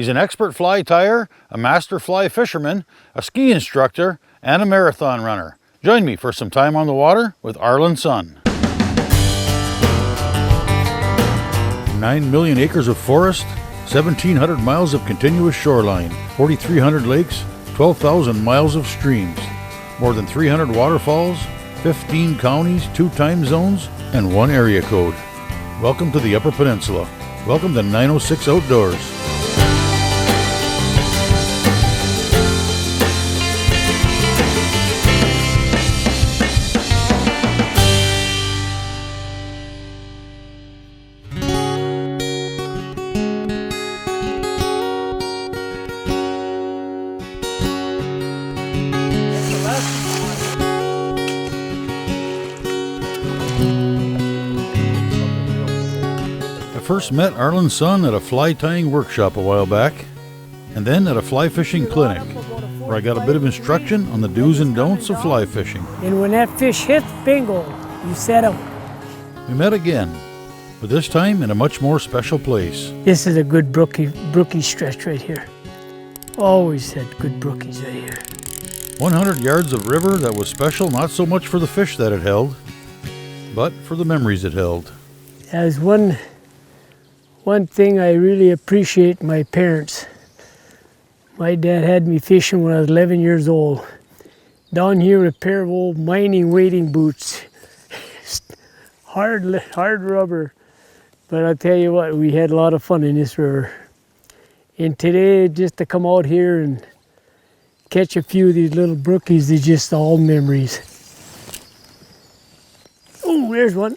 He's an expert fly tyer, a master fly fisherman, a ski instructor, and a marathon runner. Join me for some time on the water with Arlen Sun. 9 million acres of forest, 1,700 miles of continuous shoreline, 4,300 lakes, 12,000 miles of streams, more than 300 waterfalls, 15 counties, 2 time zones, and 1 area code. Welcome to the Upper Peninsula. Welcome to 906 Outdoors. I first met Arlen Sun at a fly tying workshop a while back, and then at a fly fishing clinic, where I got a bit of instruction on the do's and don'ts of fly fishing. And when that fish hits, bingo, you set him. We met again, but this time in a much more special place. This is a good brookie stretch right here. Always had good brookies right here. 100 yards of river that was special not so much for the fish that it held, but for the memories it held. As one thing I really appreciate my parents. My dad had me fishing when I was 11 years old. Down here with a pair of old mining wading boots. hard rubber. But I'll tell you what, we had a lot of fun in this river. And today, just to come out here and catch a few of these little brookies is just all memories. Oh, there's one.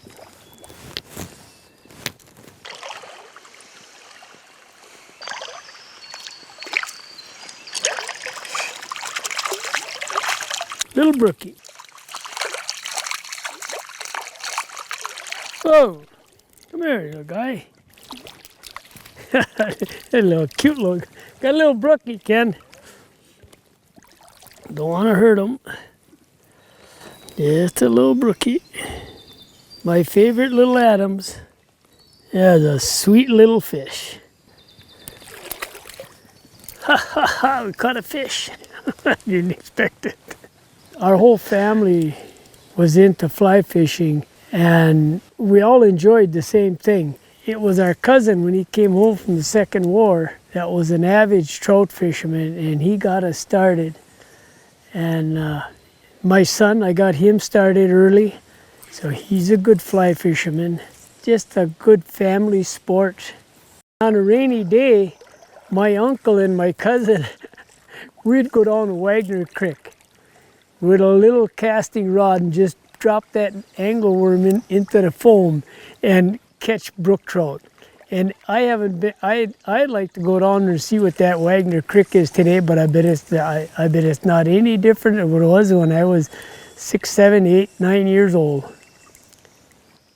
Little brookie. Oh, come here, little guy. A little cute look. Got a little brookie, Ken. Don't want to hurt him. Just a little brookie. My favorite little Adams. That's a sweet little fish. Ha ha ha, we caught a fish. Didn't expect it. Our whole family was into fly fishing, and we all enjoyed the same thing. It was our cousin, when he came home from the Second War, that was an avid trout fisherman, and he got us started. And my son, I got him started early, so he's a good fly fisherman. Just a good family sport. On a rainy day, my uncle and my cousin, we'd go down to Wagner Creek with a little casting rod and just drop that angleworm into the foam and catch brook trout. And I'd like to go down there and see what that Wagner Creek is today, but I bet it's not any different than what it was when I was 6, 7, 8, 9 years old.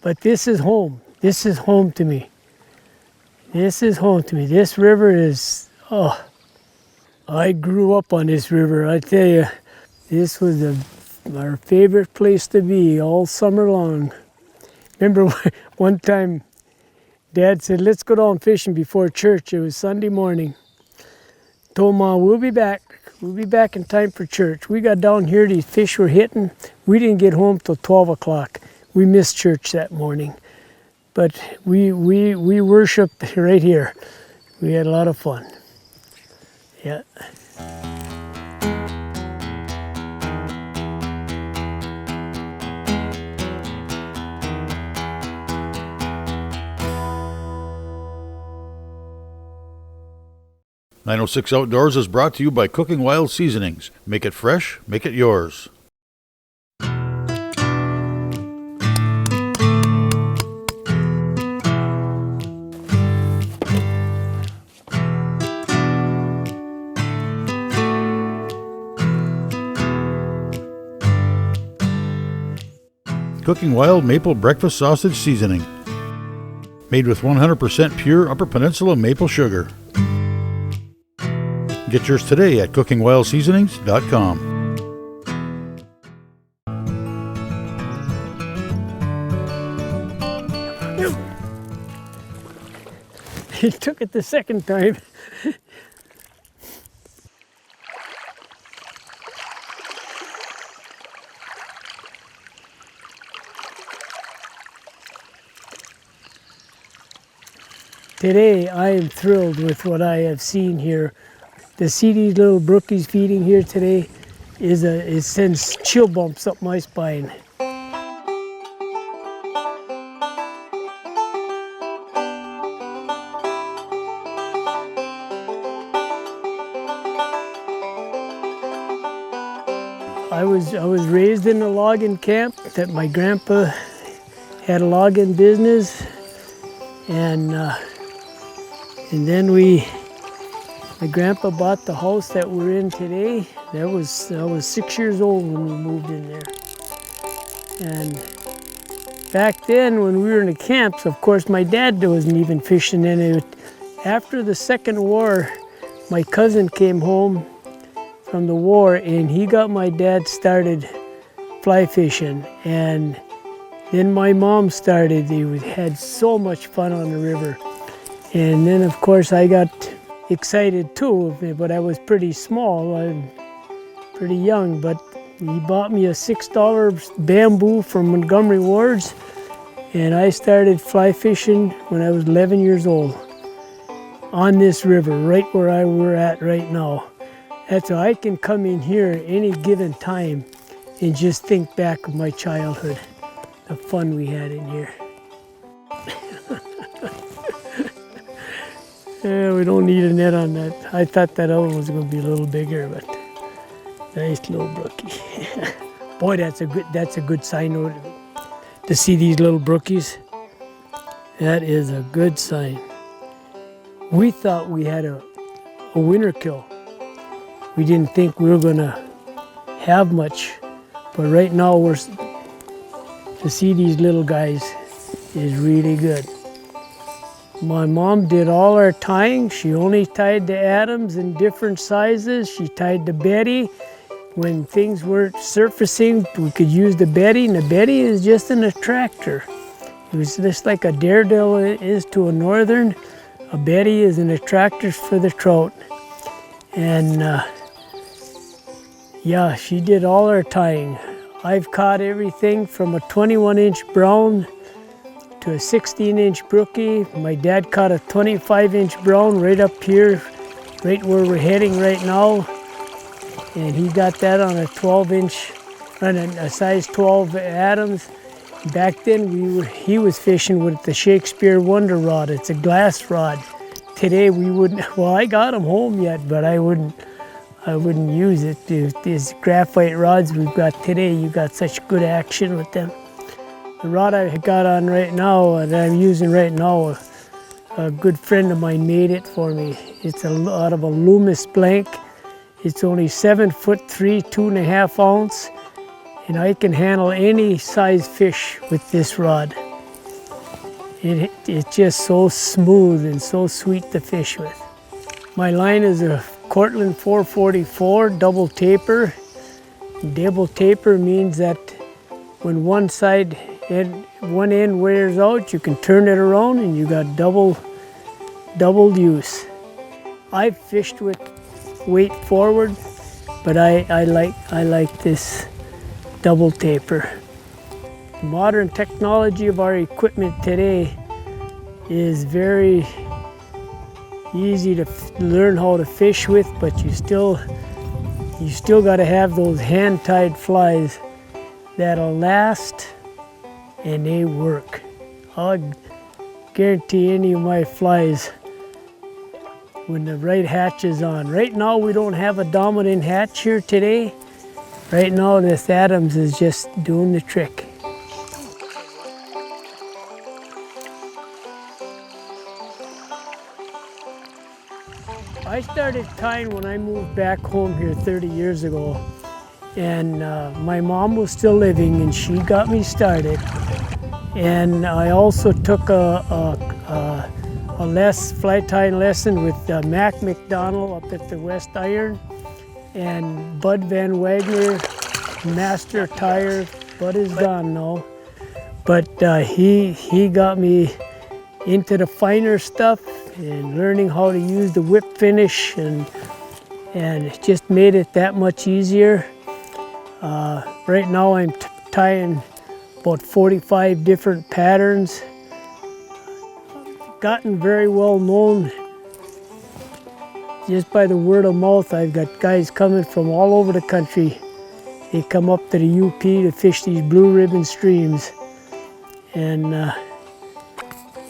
But this is home. This is home to me. This is home to me. This river is, oh, I grew up on this river. I tell you, this was our favorite place to be all summer long. Remember one time, Dad said, let's go down fishing before church. It was Sunday morning. Told Mom, we'll be back. We'll be back in time for church. We got down here, these fish were hitting. We didn't get home till 12 o'clock. We missed church that morning. But we worshiped right here. We had a lot of fun. Yeah. .906 Outdoors is brought to you by Cooking Wild Seasonings. Make it fresh, make it yours. Cooking Wild Maple Breakfast Sausage Seasoning. Made with 100% pure Upper Peninsula maple sugar. Get yours today at cookingwildseasonings.com. He took it the second time. Today, I am thrilled with what I have seen here. To see these little brookies feeding here today it sends chill bumps up my spine. I was raised in a logging camp that my grandpa had a logging business, and then my grandpa bought the house that we're in today. I was 6 years old when we moved in there. And back then when we were in the camps, of course my dad wasn't even fishing in it. After the Second War, my cousin came home from the war and he got my dad started fly fishing. And then my mom started. They had so much fun on the river. And then of course I got excited too, but I was pretty small, I'm pretty young, but he bought me a $6 bamboo from Montgomery Ward's, and I started fly fishing when I was 11 years old on this river, right where we're at right now. That's why I can come in here any given time and just think back of my childhood, the fun we had in here. Yeah, we don't need a net on that. I thought that other one was going to be a little bigger, but nice little brookie. Boy, that's a good sign to see these little brookies. That is a good sign. We thought we had a winter kill. We didn't think we were going to have much, but right now to see these little guys is really good. My mom did all our tying. She only tied the Adams in different sizes. She tied the Betty. When things weren't surfacing, we could use the Betty, and the Betty is just an attractor. It was just like a Daredevil is to a Northern. A Betty is an attractor for the trout. And yeah, she did all our tying. I've caught everything from a 21-inch brown to a 16-inch brookie. My dad caught a 25-inch brown right up here, right where we're heading right now. And he got that on a 12-inch, on a size 12 Adams. Back then he was fishing with the Shakespeare Wonder Rod. It's a glass rod. Today we wouldn't, well, I got them home yet, but I wouldn't use it. These graphite rods we've got today, you got such good action with them. The rod I got on right now, that I'm using right now, a good friend of mine made it for me. It's out of a Loomis blank. It's only 7'3", 2.5 ounce, and I can handle any size fish with this rod. It's just so smooth and so sweet to fish with. My line is a Cortland 444 double taper. Double taper means that when one end wears out, you can turn it around and you got double use. I've fished with weight forward, but I like this double taper. The modern technology of our equipment today is very easy to learn how to fish with, but you still got to have those hand-tied flies that'll last and they work. I'll guarantee any of my flies when the right hatch is on. Right now we don't have a dominant hatch here today. Right now this Adams is just doing the trick. I started tying when I moved back home here 30 years ago, and my mom was still living and she got me started. And I also took a fly tying lesson with Mac McDonald up at the West Iron, and Bud Van Wagner, master tyer. Bud is gone now, but he got me into the finer stuff, and learning how to use the whip finish, and it just made it that much easier. Right now I'm tying about 45 different patterns. Gotten very well known just by the word of mouth. I've got guys coming from all over the country. They come up to the UP to fish these blue ribbon streams. And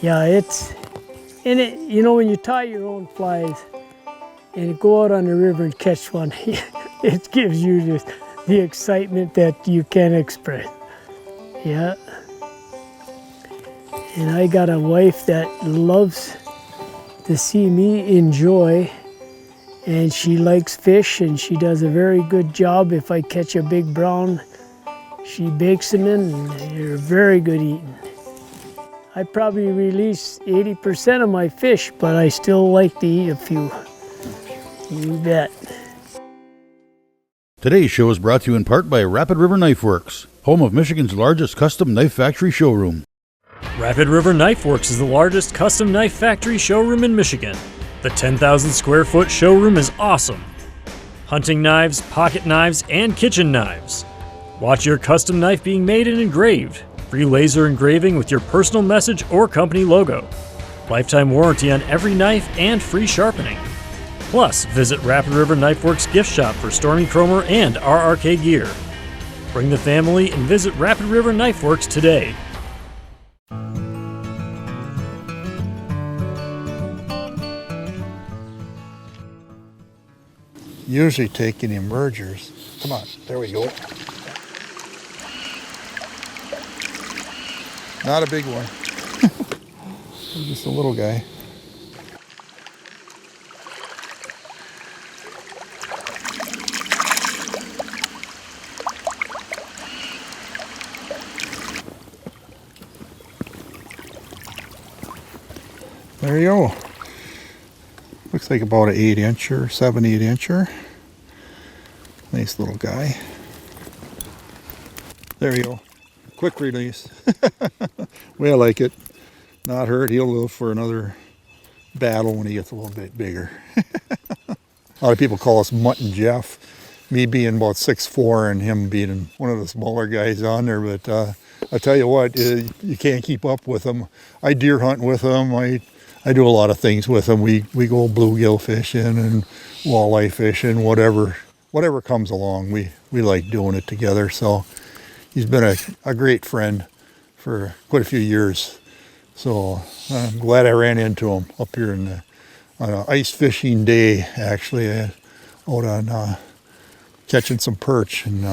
yeah, you know, when you tie your own flies and you go out on the river and catch one, it gives you just the excitement that you can't express. Yeah. And I got a wife that loves to see me enjoy, and she likes fish, and she does a very good job. If I catch a big brown, she bakes them in, and they're very good eating. I probably release 80% of my fish, but I still like to eat a few. You bet. Today's show is brought to you in part by Rapid River Knife Works, home of Michigan's largest custom knife factory showroom. Rapid River Knife Works is the largest custom knife factory showroom in Michigan. The 10,000 square foot showroom is awesome. Hunting knives, pocket knives, and kitchen knives. Watch your custom knife being made and engraved. Free laser engraving with your personal message or company logo. Lifetime warranty on every knife and free sharpening. Plus, visit Rapid River Knife Works gift shop for Stormy Cromer and RRK gear. Bring the family and visit Rapid River Knife Works today. Usually taking emergers. Come on, there we go. Not a big one. Just a little guy. There you go. Looks like about an 8-incher, 7-8-incher. Nice little guy. There you go. Quick release. Way I like it. Not hurt. He'll live for another battle when he gets a little bit bigger. A lot of people call us Mutt and Jeff. Me being about 6'4" and him being one of the smaller guys on there. But I tell you what, you can't keep up with him. I deer hunt with him. I do a lot of things with him. We go bluegill fishing and walleye fishing, whatever comes along. We like doing it together. So he's been a great friend for quite a few years. So I'm glad I ran into him up here on an ice fishing day, actually, out on catching some perch. And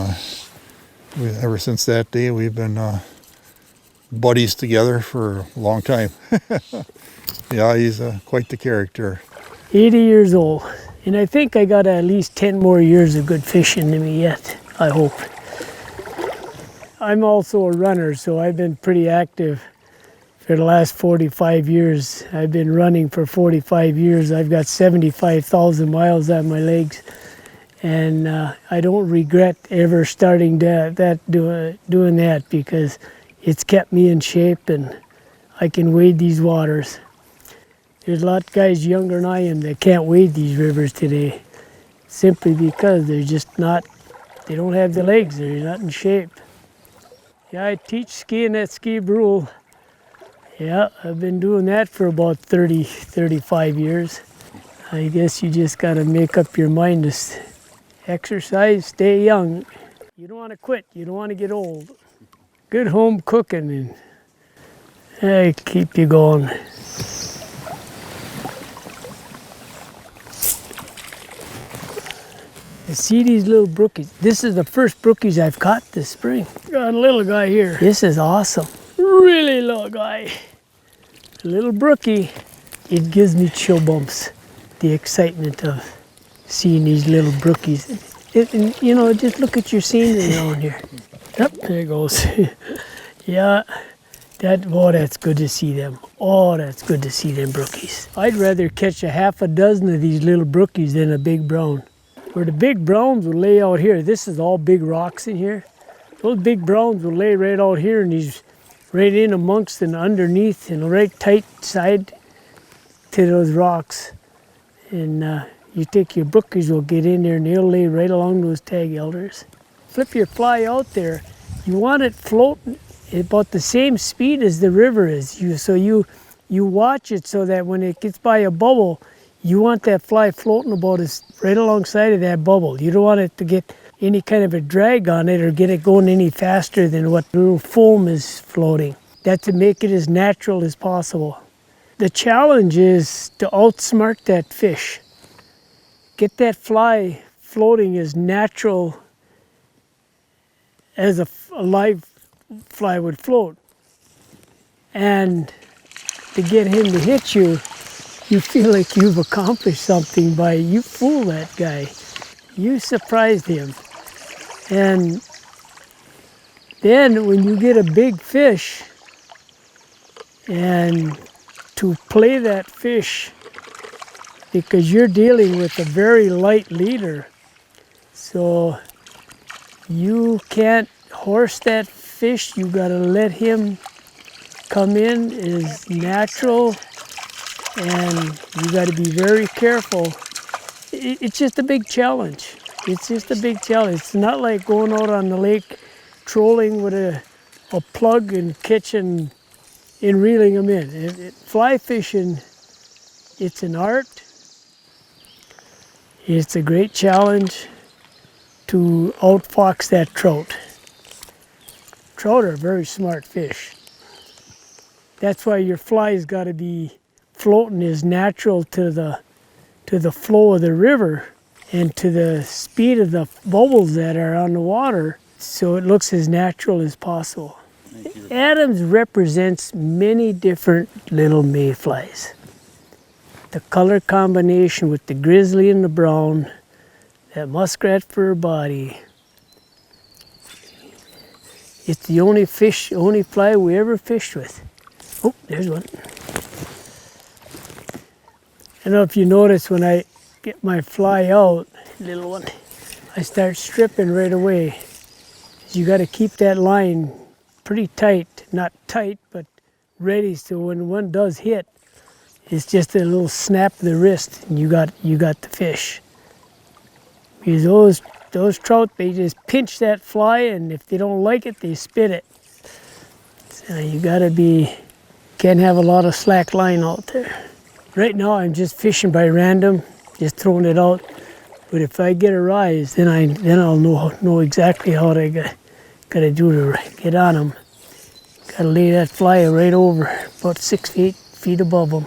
ever since that day, we've been buddies together for a long time. Yeah, he's quite the character. 80 years old, and I think I got at least 10 more years of good fishing in me yet, I hope. I'm also a runner, so I've been pretty active for the last 45 years. I've been running for 45 years. I've got 75,000 miles on my legs, and I don't regret ever starting doing that, because it's kept me in shape and I can wade these waters. There's a lot of guys younger than I am that can't wade these rivers today, simply because they're just not, they don't have the legs, they're not in shape. Yeah, I teach skiing at Ski Brule. Yeah, I've been doing that for about 35 years. I guess you just gotta make up your mind to exercise, stay young. You don't wanna quit, you don't wanna get old. Good home cooking and keep you going. You see these little brookies? This is the first brookies I've caught this spring. Got a little guy here. This is awesome. Really little guy. A little brookie. It gives me chill bumps. The excitement of seeing these little brookies. And, you know, just look at your scenery around here. Yep, there it goes. Yeah, that's good to see them. Oh, that's good to see them brookies. I'd rather catch a half a dozen of these little brookies than a big brown. Where the big browns will lay out here, this is all big rocks in here. Those big browns will lay right out here, and these right in amongst and underneath and right tight side to those rocks, and you take your brookies will get in there and they'll lay right along those tag elders. Flip your fly out there. You want it floating about the same speed as the river is. You watch it so that when it gets by a bubble, you want that fly floating about right alongside of that bubble. You don't want it to get any kind of a drag on it or get it going any faster than what the little foam is floating. That's to make it as natural as possible. The challenge is to outsmart that fish. Get that fly floating as natural as a live fly would float. And to get him to hit you, you feel like you've accomplished something by you fool that guy. You surprised him. And then when you get a big fish, and to play that fish, because you're dealing with a very light leader, so you can't horse that fish. You got to let him come in as natural, and you got to be very careful. It's just a big challenge. It's just a big challenge. It's not like going out on the lake trolling with a plug and catching and reeling them in. Fly fishing, it's an art. It's a great challenge to outfox that trout. Trout are very smart fish. That's why your fly's got to be floating as natural to the flow of the river and to the speed of the bubbles that are on the water, so it looks as natural as possible. Adams represents many different little mayflies. The color combination with the grizzly and the brown, that muskrat fur body. It's the only fly we ever fished with. Oh, there's one. I don't know if you notice when I get my fly out, little one, I start stripping right away. You got to keep that line pretty tight, not tight, but ready, so when one does hit, it's just a little snap of the wrist, and you got the fish. Because those trout, they just pinch that fly, and if they don't like it, they spit it. So you can't have a lot of slack line out there. Right now, I'm just fishing by random, just throwing it out. But if I get a rise, then I'll know exactly how I gotta do to get on them. Gotta lay that fly right over, about 6 feet above them.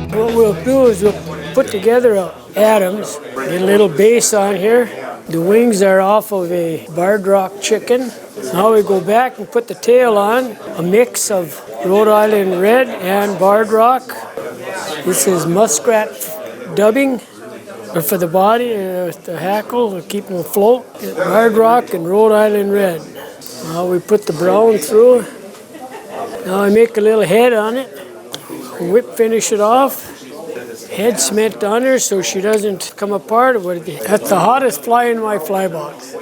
What we'll do is we'll put together a Adams, get a little base on here. The wings are off of a barred rock chicken. Now we go back and put the tail on, a mix of Rhode Island red and barred rock. This is muskrat dubbing, or for the body, the hackle, to keep them afloat. Barred rock and Rhode Island red. Now we put the brown through. Now I make a little head on it, whip finish it off. Head cement on her so she doesn't come apart. That's the hottest fly in my fly box.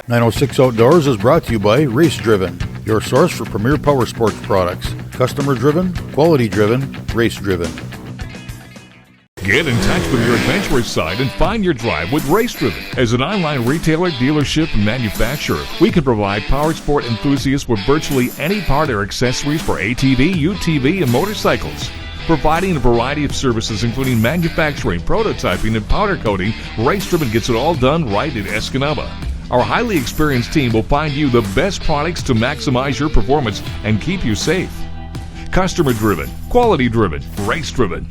906 Outdoors is brought to you by Race Driven, your source for premier power sports products. Customer driven, quality driven, race driven. Get in touch with your adventurous side and find your drive with Race Driven. As an online retailer, dealership, and manufacturer, we can provide power sport enthusiasts with virtually any part or accessories for ATV, UTV, and motorcycles. Providing a variety of services including manufacturing, prototyping, and powder coating, Race Driven gets it all done right in Escanaba. Our highly experienced team will find you the best products to maximize your performance and keep you safe. Customer driven, quality driven, Race Driven.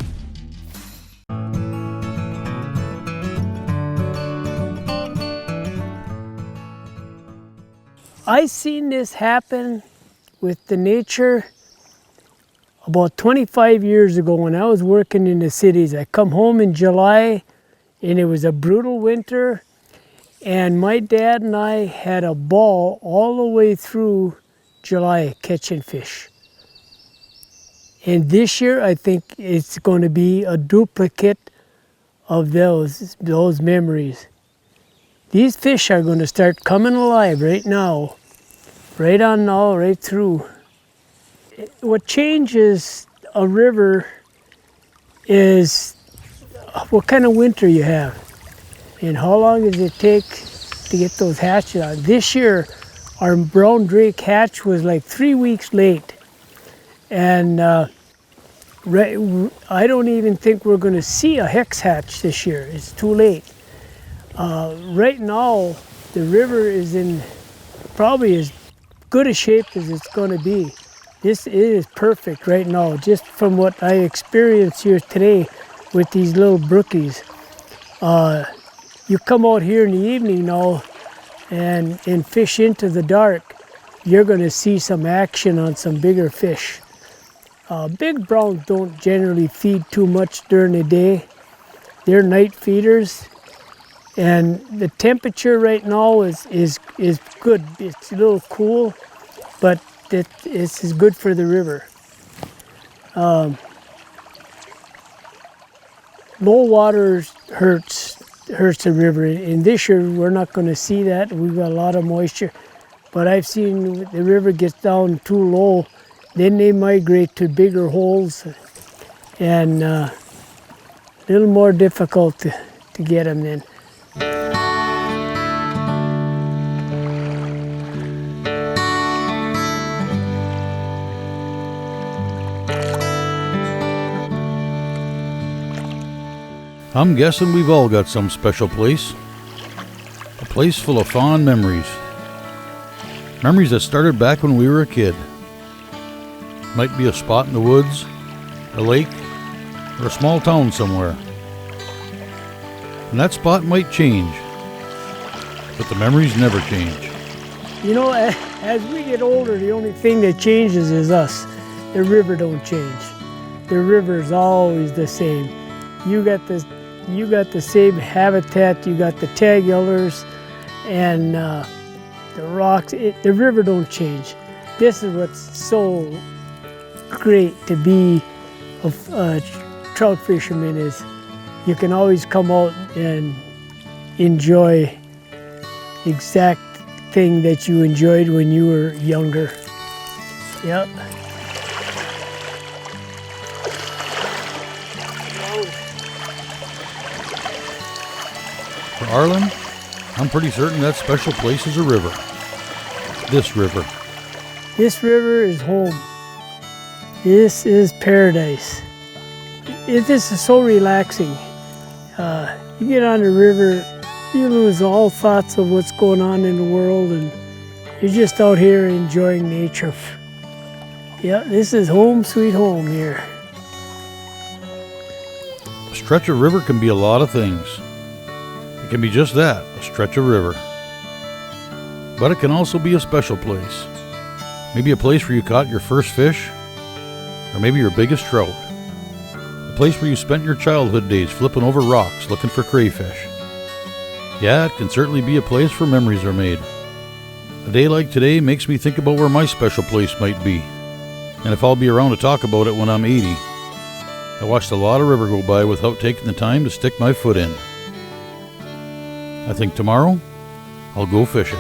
I seen this happen with the nature about 25 years ago when I was working in the cities. I come home in July and it was a brutal winter, and my dad and I had a ball all the way through July catching fish. And this year I think it's going to be a duplicate of those memories. These fish are going to start coming alive right now, right on now, right through. what changes a river is what kind of winter you have and how long does it take to get those hatches out. This year, our brown drake hatch was like 3 weeks late. And I don't even think we're going to see a hex hatch this year. It's too late. Right now, the river is in probably as good a shape as it's going to be. This is perfect right now, just from what I experienced here today with these little brookies. You come out here in the evening now and fish into the dark, you're going to see some action on some bigger fish. Big browns don't generally feed too much during the day. They're night feeders. And the temperature right now is good. It's a little cool, but it's good for the river. Low water hurts the river. And this year we're not going to see that. We've got a lot of moisture. But I've seen the river gets down too low, then they migrate to bigger holes and a little more difficult to get them then. I'm guessing we've all got some special place. A place full of fond memories. Memories that started back when we were a kid. Might be a spot in the woods, a lake, or a small town somewhere. And that spot might change, but the memories never change. You know, as we get older, the only thing that changes is us. The river don't change. The river is always the same. You got the same habitat. You got the tag elders and the rocks. The river don't change. This is what's so great to be a trout fisherman is you can always come out and enjoy the exact thing that you enjoyed when you were younger. Yep. For Arlen, I'm pretty certain that special place is a river. This river. This river is home. This is paradise. This is so relaxing. You get on the river, you lose all thoughts of what's going on in the world, and you're just out here enjoying nature. Yeah, this is home sweet home here. A stretch of river can be a lot of things. It can be just that, a stretch of river. But it can also be a special place. Maybe a place where you caught your first fish, or maybe your biggest trout. A place where you spent your childhood days flipping over rocks looking for crayfish. Yeah, it can certainly be a place where memories are made. A day like today makes me think about where my special place might be, and if I'll be around to talk about it when I'm 80. I watched a lot of river go by without taking the time to stick my foot in. I think tomorrow, I'll go fishing.